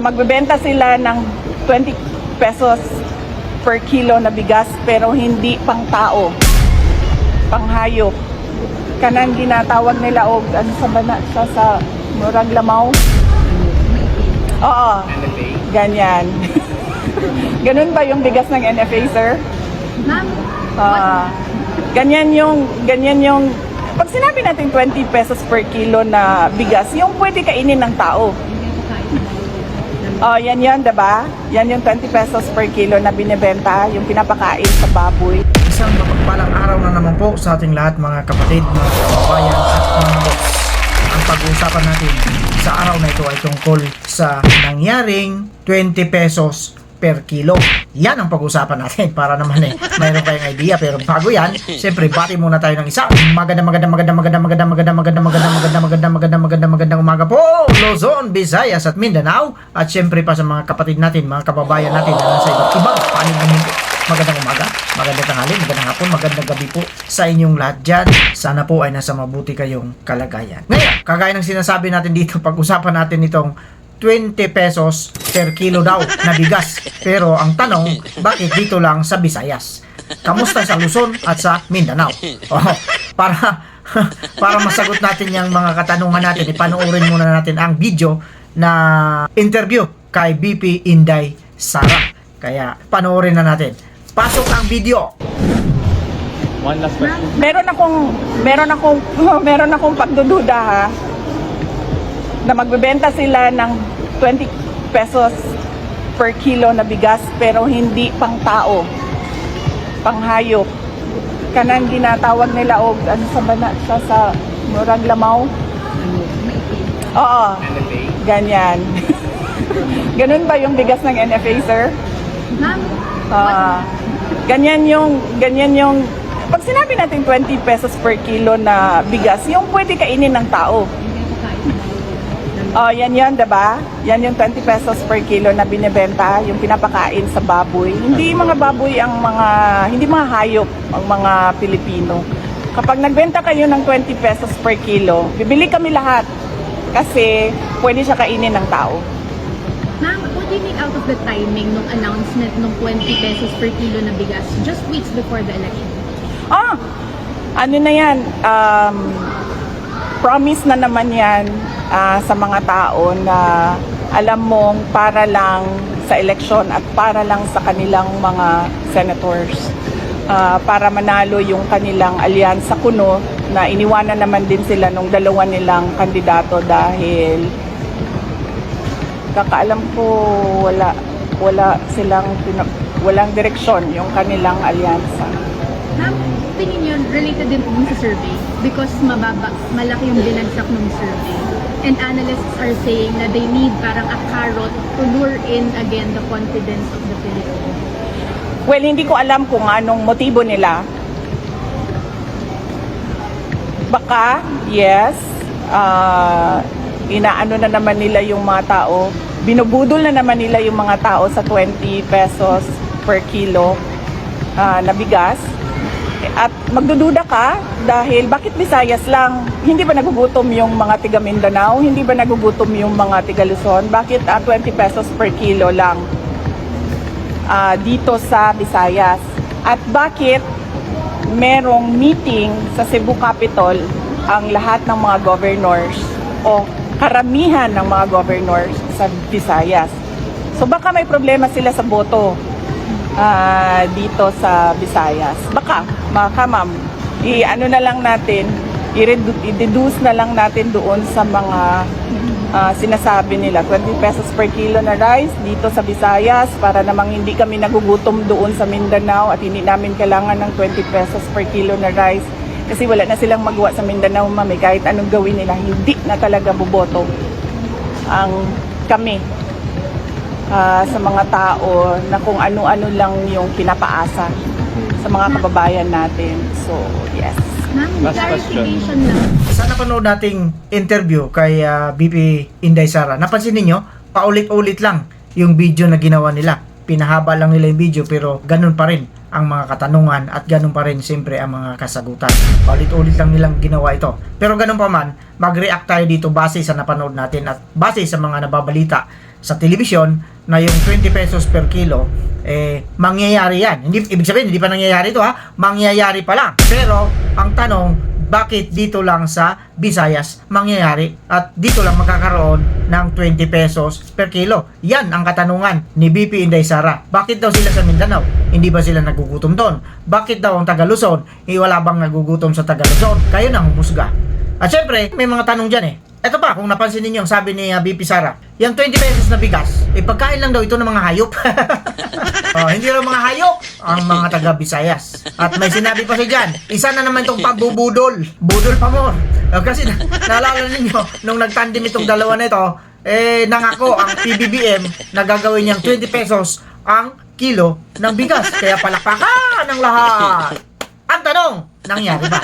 Magbebenta sila ng 20 pesos per kilo na bigas pero hindi pang tao, pang hayop. Kanang ginatawag nila og ano sa bana siya sa murag lamaw. Oo. Ganyan. Ganun ba yung bigas ng NFA, sir? Ma'am, ganyan yung pag sinabi natin 20 pesos per kilo na bigas, yung pwede kainin ng tao. Oh, yan, diba? Yan yung 20 pesos per kilo na binibenta, yung pinapakain sa baboy. Isang mapagpalang araw na naman po sa ating lahat mga kapatid, mga kababayan at mga boss. Ang pag-uusapan natin sa araw na ito ay tungkol sa nangyaring 20 pesos per kilo. Yan ang pag-uusapan natin para naman mayroon kayong idea. Pero bago yan, siyempre bati muna tayo ng isa. Magandang umaga po, Luzon, Visayas at Mindanao. At siyempre pa sa mga kapatid natin, mga kababayan natin na nasa iba't ibang panig ng mundo. Magandang umaga, magandang tanghali, magandang hapon, magandang gabi po sa inyong lahat dyan. Sana po ay nasa mabuti kayong kalagayan. Ngayon, kagaya ng sinasabi natin dito, pag-usapan natin itong 20 pesos per kilo daw na bigas. Pero ang tanong, bakit dito lang sa Visayas? Kamusta sa Luzon at sa Mindanao? Oh, para masagot natin yung mga katanungan natin, ipanoorin muna natin ang video na interview kay BP Inday Sara. Kaya panoorin na natin. Pasok ang video. One last question. Meron akong pagdududa ha, na magbebenta sila ng 20 pesos per kilo na bigas pero hindi pang tao, pang hayop. Kanang ginatawag nila og ano sa bana siya sa murag lamaw. Oo. Ganyan. Ganun ba yung bigas ng NFA, sir? ma'am, Ganyan yung pag sinabi natin 20 pesos per kilo na bigas, yung pwede kainin ng tao. Oh, yan, diba? Yan yung 20 pesos per kilo na binibenta, yung pinapakain sa baboy. Hindi mga baboy hindi mga hayop ang mga Pilipino. Kapag nagbenta kayo ng 20 pesos per kilo, bibili kami lahat kasi pwede siya kainin ng tao. ma'am, what do you make out of the timing ng announcement ng 20 pesos per kilo na bigas just weeks before the election? Ano na yan? Promise na naman yan sa mga tao na alam mong para lang sa eleksyon at para lang sa kanilang mga senators. Para manalo yung kanilang alyansa kuno na iniwanan naman din sila nung dalawa nilang kandidato dahil kakaalam ko walang direksyon yung kanilang alyansa. Ma'am, tingin yun related din po sa survey because malaki yung binagsak ng survey. And analysts are saying na they need parang a carrot to lure in again the confidence of the Philippines. Well, hindi ko alam kung anong motibo nila. Baka, yes, inaano na naman nila yung mga tao, binubudol na naman nila yung mga tao sa 20 pesos per kilo na bigas. At magdududa ka dahil bakit Visayas lang? Hindi ba nagugutom yung mga tiga Mindanao? Hindi ba nagugutom yung mga tiga Luzon? Bakit 20 pesos per kilo lang dito sa Visayas? At bakit merong meeting sa Cebu Capitol ang lahat ng mga governors o karamihan ng mga governors sa Visayas? So baka may problema sila sa boto dito sa Visayas. Baka ma'am, i-ano na lang natin, i-reduce na lang natin doon sa mga sinasabi nila, 20 pesos per kilo na rice dito sa Visayas para namang hindi kami nagugutom doon sa Mindanao at hindi namin kailangan ng 20 pesos per kilo na rice kasi wala na silang magawa sa Mindanao, ma'am. Kahit anong gawin nila, hindi na talaga boboto ang kami sa mga tao na kung ano-ano lang yung pinapaasa sa mga kababayan natin. So, yes. Ma'am, Last clarification lang. Sa napanood nating interview kay BP Inday Sara, napansin ninyo, paulit-ulit lang yung video na ginawa nila. Pinahaba lang nila yung video pero ganun pa rin ang mga katanungan at ganun pa rin siyempre ang mga kasagutan. Paulit-ulit lang nilang ginawa ito. Pero ganun pa man, mag-react tayo dito base sa napanood natin at base sa mga nababalita sa telebisyon na yung 20 pesos per kilo, mangyayari yan. Hindi, ibig sabihin, hindi pa nangyayari ito ha. Mangyayari pa lang. Pero, ang tanong, bakit dito lang sa Visayas mangyayari at dito lang magkakaroon ng 20 pesos per kilo? Yan ang katanungan ni BP Inday Sara. Bakit daw sila sa Mindanao? Hindi ba sila nagugutom doon? Bakit daw ang taga Luzon, wala bang nagugutom sa taga Luzon? Kayo nang humusga. At syempre, may mga tanong dyan Ito pa, kung napansin ninyo, ang sabi ni BP Sara, yung 20 pesos na bigas, pagkain lang daw ito ng mga hayop. Hindi lang mga hayop, ang mga taga Visayas. At may sinabi pa siya dyan, isa na naman itong pagbubudol. Budol pa mo. Kasi naalala ninyo, nung nagtandem itong dalawa na ito, nangako ang PBBM na gagawin niyang 20 pesos ang kilo ng bigas. Kaya palakpakan ng lahat. Ang tanong, nangyari ba?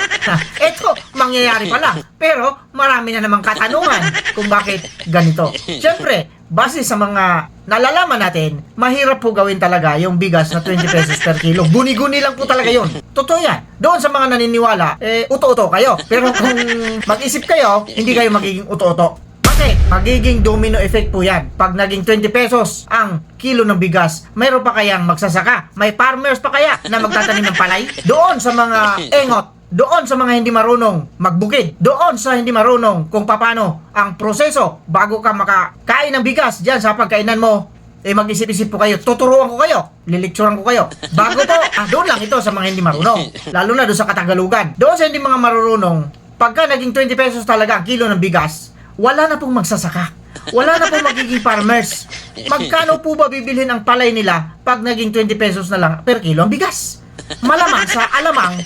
Ito, mangyayari pala. Pero marami na namang katanungan kung bakit ganito. Siyempre, base sa mga nalalaman natin, mahirap po gawin talaga yung bigas na 20 pesos per kilo. Guni-guni lang po talaga yun. Totoo yan. Doon sa mga naniniwala, uto-uto kayo. Pero kung mag-isip kayo, hindi kayo magiging uto-uto. Kasi magiging domino effect po yan. Pag naging 20 pesos ang kilo ng bigas, mayroon pa kayang magsasaka? May farmers pa kaya na magtatanim ng palay? Doon sa mga engot, doon sa mga hindi marunong magbukid, doon sa hindi marunong kung paano ang proseso bago ka makakain ng bigas dyan sa pagkainan mo, mag-isip-isip po kayo. Tuturuan ko kayo. Lilikturan ko kayo. Bago po, doon lang ito sa mga hindi marunong. Lalo na doon sa Katagalugan. Doon sa hindi mga marunong, pagka naging 20 pesos talaga ang kilo ng bigas, wala na pong magsasaka. Wala na pong magiging farmers. Magkano po ba bibilhin ang palay nila pag naging 20 pesos na lang per kilo ang bigas? Malamang sa alamang,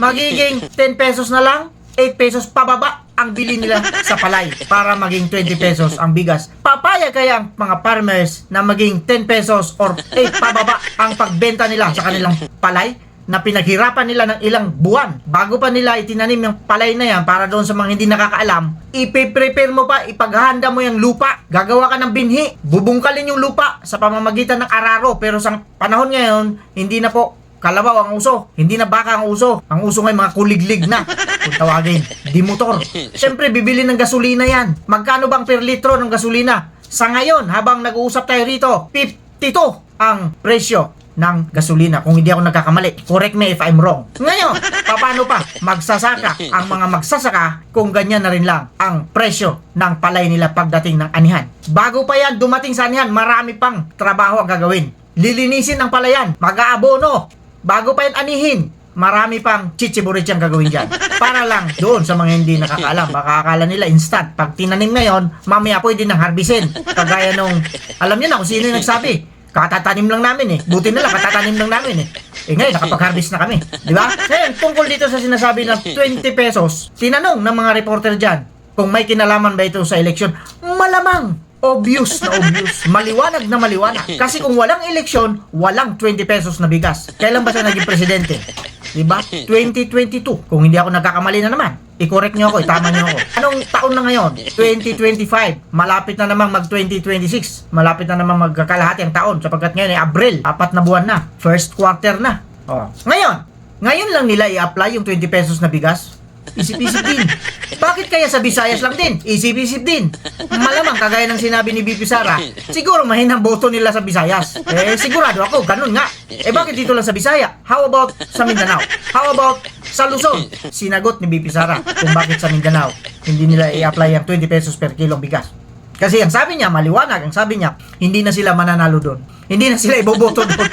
magiging 10 pesos na lang, 8 pesos pababa ang bili nila sa palay para maging 20 pesos ang bigas. Papayag kaya ang mga farmers na maging 10 pesos or 8 pababa ang pagbenta nila sa kanilang palay na pinaghirapan nila ng ilang buwan bago pa nila itinanim yung palay na yan? Para doon sa mga hindi nakakaalam, ipe-prepare mo pa, ipaghahanda mo yung lupa, gagawa ka ng binhi, bubungkalin yung lupa sa pamamagitan ng araro. Pero sa panahon ngayon, hindi na po kalabaw ang uso, hindi na baka ang uso. Ang uso ngayon mga kuliglig na kung tawagin, di motor. Siyempre bibili ng gasolina yan. Magkano bang per litro ng gasolina? Sa ngayon, habang nag-uusap tayo rito, 52 ang presyo ng gasolina, kung hindi ako nagkakamali. Correct me if I'm wrong. Ngayon, paano pa magsasaka ang mga magsasaka kung ganyan na rin lang ang presyo ng palay nila pagdating ng anihan? Bago pa yan dumating sa anihan, marami pang trabaho ang gagawin. Lilinisin ang palayan, mag-aabono. Bago pa yan anihin, marami pang chichiburit ang gagawin dyan. Para lang doon sa mga hindi nakakaalam, baka akala nila instant. Pag tinanim ngayon, mamaya pwede nang harbisin. Kagaya nung, alam niyo na kung sino yung nagsabi, katatanim lang namin buti na lang, katatanim lang namin ngayon, nakapag-harvest na kami. Di ba? Ngayon, tungkol dito sa sinasabi na 20 pesos, tinanong ng mga reporter dyan, kung may kinalaman ba ito sa eleksyon. Malamang, obvious na obvious. Maliwanag na maliwanag. Kasi kung walang eleksyon, walang 20 pesos na bigas. Kailan ba siya naging presidente? Diba? 2022. Kung hindi ako nagkakamali na naman, i-correct nyo ako, itama nyo ako. Anong taon na ngayon? 2025. Malapit na namang mag-2026. Malapit na namang magkakalahati ang taon. Sapagkat ngayon ay Abril. 4 na buwan na. First quarter na. Ngayon lang nila i-apply yung 20 pesos na bigas. Isip-isip din. Bakit kaya sa Visayas lang din? Isip-isip din. Malamang kagaya ng sinabi ni BP Sara, siguro mahinang boto nila sa Visayas. Sigurado ako, ganun nga. Bakit dito lang sa Visaya? How about sa Mindanao? How about sa Luzon? Sinagot ni BP Sara kung bakit sa Mindanao hindi nila i-apply ang 20 pesos per kilong bigas. Kasi ang sabi niya, maliwanag, ang sabi niya, hindi na sila mananalo doon. Hindi na sila iboboto doon.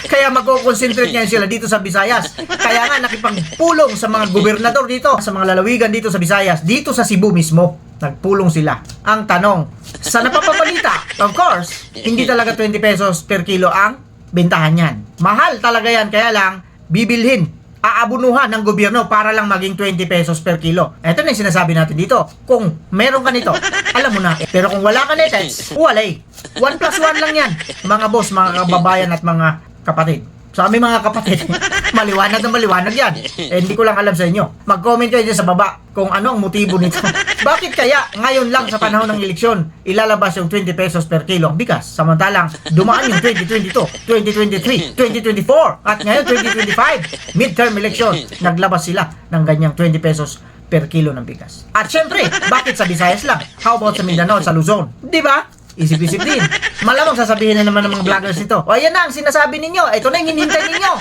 Kaya magko-concentrate ngayon sila dito sa Visayas. Kaya nga nakipagpulong sa mga gobernador dito, sa mga lalawigan dito sa Visayas, dito sa Cebu mismo. Nagpulong sila. Ang tanong, sa napapabalita, of course, hindi talaga 20 pesos per kilo ang bentahan yan. Mahal talaga yan, kaya lang, bibilhin, aabunuhan ng gobyerno para lang maging 20 pesos per kilo. Ito na yung sinasabi natin dito. Kung meron ka nito, alam mo na. Pero kung wala ka nito, walay. 1 plus 1 lang yan. Mga boss, mga kababayan at mga kapatid. Sa aming mga kapatid, maliwanag na maliwanag yan. Hindi ko lang alam sa inyo. Mag-comment kayo dyan sa baba kung ano ang motibo nito. Bakit kaya ngayon lang sa panahon ng eleksyon, ilalabas yung 20 pesos per kilo ang bigas? Samantalang dumaan yung 2022, 2023, 2024, at ngayon 2025, midterm election, naglabas sila ng ganyang 20 pesos per kilo ng bigas. At syempre, bakit sa Visayas lang? How about sa Mindanao, sa Luzon? Di ba? Isip-isip din. Malamang sasabihin na naman ng mga vloggers nito. O ayan na ang sinasabi ninyo. Ito na yung hinihintay ninyo.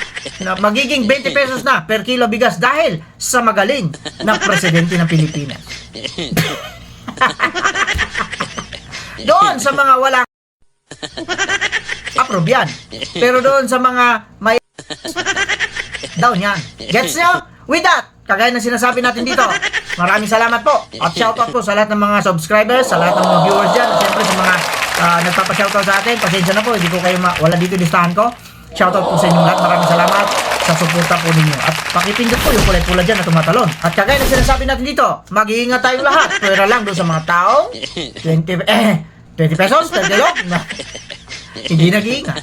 Na magiging 20 pesos na per kilo bigas dahil sa magaling na presidente ng Pilipinas. Doon sa mga walang approve yan. Pero doon sa mga may down yan. Gets nyo? With that, kagaya ng sinasabi natin dito, maraming salamat po. At shoutout po sa lahat ng mga subscribers, sa lahat ng mga viewers dyan, at syempre sa mga nagpapa-shoutout sa atin. Pasensya na po, hindi ko kayo wala dito listahan ko. Shoutout po sa inyong lahat. Maraming salamat sa suporta po ninyo. At pakipindot po yung kulay-pula dyan na tumatalon. At kagaya ng sinasabi natin dito, mag-iingat tayong lahat. Pwera lang doon sa mga taong 20 pesos per kilo na hindi nag-iingat.